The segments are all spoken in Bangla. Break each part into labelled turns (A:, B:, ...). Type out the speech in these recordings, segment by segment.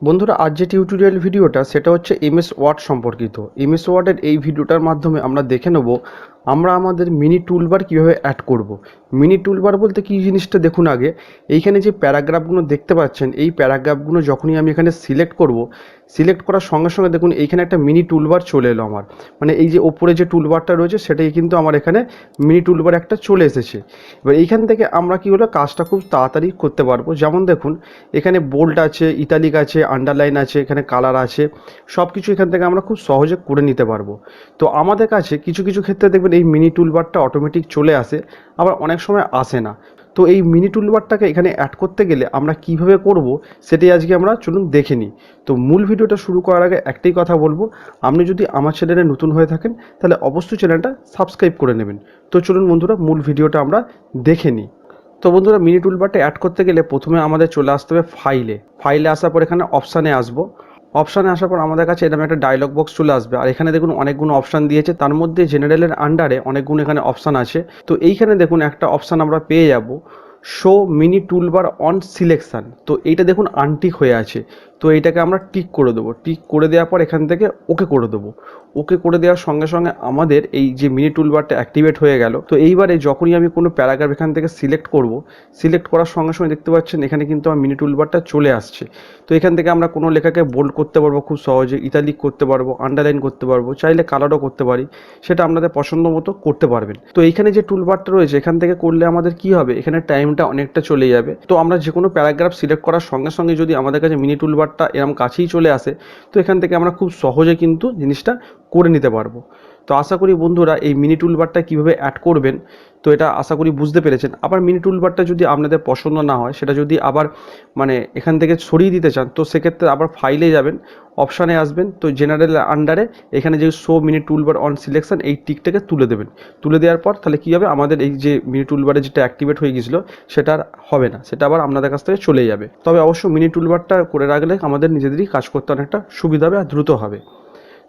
A: বন্ধুরা, আজ যে টিউটোরিয়াল ভিডিওটা সেটা হচ্ছে এমএস ওয়ার্ড সম্পর্কিত। এমএস ওয়ার্ডের এই ভিডিওটার মাধ্যমে আমরা দেখে নেব আমরা আমাদের মিনি টুলবার কীভাবে অ্যাড করব। মিনি টুলবার বলতে কী জিনিসটা দেখুন আগে। এইখানে যে প্যারাগ্রাফগুলো দেখতে পাচ্ছেন, এই প্যারাগ্রাফগুলো যখনই আমি এখানে সিলেক্ট করব, সিলেক্ট করার সঙ্গে সঙ্গে দেখুন এইখানে একটা মিনি টুলবার চলে এলো আমার। মানে এই যে ওপরে যে টুলবারটা রয়েছে সেটাই কিন্তু আমার এখানে মিনি টুলবার একটা চলে এসেছে। এবার এইখান থেকে আমরা কী হলো কাজটা খুব তাড়াতাড়ি করতে পারবো। যেমন দেখুন এখানে বোল্ড আছে, ইটালিক আছে, আন্ডারলাইন আছে, এখানে কালার আছে, সব কিছু এখান থেকে আমরা খুব সহজে করে নিতে পারবো। তো আমাদের কাছে কিছু কিছু ক্ষেত্রে দেখবেন এই মিনি টুলবারটা অটোমেটিক চলে আসে, আবার অনেক সময় আসে না। তো এই মিনি টুলবারটাকে এখানে অ্যাড করতে গেলে আমরা কিভাবে করব সেটাই আজকে আমরা চলুন দেখে নিই। তো মূল ভিডিওটা শুরু করার আগে একটাই কথা বলবো, আপনি যদি আমার চ্যানেলে নতুন হয়ে থাকেন তাহলে অবশ্যই চ্যানেলটা সাবস্ক্রাইব করে নেবেন। তো চলুন বন্ধুরা মূল ভিডিওটা আমরা দেখে নিই। তো বন্ধুরা, মিনি টুলবারটা অ্যাড করতে গেলে প্রথমে আমাদের চলে আসতে হবে ফাইলে আসার পর এখানে অপশানে আসবো। অপশানে আসার পর আমাদের কাছে এরকম একটা ডায়লগ বক্স চলে আসবে, আর এখানে দেখুন অনেকগুলো অপশান দিয়েছে, তার মধ্যে জেনারেলের আন্ডারে অনেকগুলো এখানে অপশান আছে। তো এইখানে দেখুন একটা অপশান আমরা পেয়ে যাব, show mini toolbar on selection. তো এইটা দেখুন আনটিক হয়ে আছে, তো এইটাকে আমরা টিক করে দেবো। টিক করে দেওয়ার পর এখান থেকে ওকে করে দেবো। ওকে করে দেওয়ার সঙ্গে সঙ্গে আমাদের এই যে মিনি টুলবারটা অ্যাক্টিভেট হয়ে গেল। তো এইবারে যখনই আমি কোনো প্যারাগ্রাফ এখান থেকে সিলেক্ট করব, সিলেক্ট করার সঙ্গে সঙ্গে দেখতে পাচ্ছেন এখানে কিন্তু আমার মিনি টুলবারটা চলে আসছে। তো এখান থেকে আমরা কোনো লেখাকে বোল্ড করতে পারবো খুব সহজে, ইটালিক করতে পারবো, আন্ডারলাইন করতে পারবো, চাইলে কালারও করতে পারি, সেটা আপনাদের পছন্দ মতো করতে পারবেন। তো এইখানে যে টুলবারটা রয়েছে এখান থেকে করলে আমাদের কি হবে, এখানে টাইমটা অনেকটা চলে যাবে। তো আমরা যে কোনো প্যারাগ্রাফ সিলেক্ট করার সঙ্গে সঙ্গে যদি আমাদের কাছে মিনি টুলবারটা এরকম কাছেই চলে আসে, তো এখান থেকে আমরা খুব সহজে কিন্তু জিনিসটা করে নিতে পারবো। তো আশা করি বন্ধুরা এই মিনি টুলবারটা কীভাবে অ্যাড করবেন তো এটা আশা করি বুঝতে পেরেছেন। আবার মিনি টুলবারটা যদি আপনাদের পছন্দ না হয়, সেটা যদি আবার মানে এখান থেকে সরিয়ে দিতে চান, তো সেক্ষেত্রে আবার ফাইলে যাবেন, অপশানে আসবেন, তো জেনারেল আন্ডারে এখানে যে show mini toolbar on selection এই টিকটাকে তুলে দেবেন। তুলে দেওয়ার পর তাহলে কী হবে, আমাদের এই যে মিনি টুলবারে যেটা অ্যাক্টিভেট হয়ে গিয়েছিলো সেটা আর হবে না, সেটা আবার আপনাদের কাছ থেকে চলে যাবে। তবে অবশ্য মিনি টুলবারটা করে রাখলে আমাদের নিজেদেরই কাজ করতে অনেকটা সুবিধা হবে আর দ্রুত হবে।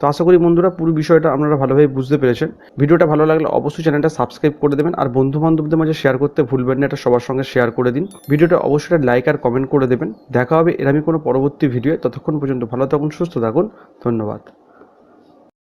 A: তো আশা করি বন্ধুরা পুরো বিষয়টা আপনারা ভালোভাবে বুঝতে পেরেছেন। ভিডিওটা ভালো লাগলে অবশ্যই চ্যানেলটা সাবস্ক্রাইব করে দেবেন, আর বন্ধু বান্ধবদের মাঝে শেয়ার করতে ভুলবেন না, এটা সবার সঙ্গে শেয়ার করে দিন। ভিডিওটা অবশ্যই লাইক আর কমেন্ট করে দেবেন। দেখা হবে এরকমই কোনো পরবর্তী ভিডিও। ততক্ষণ পর্যন্ত ভালো থাকুন, সুস্থ থাকুন, ধন্যবাদ।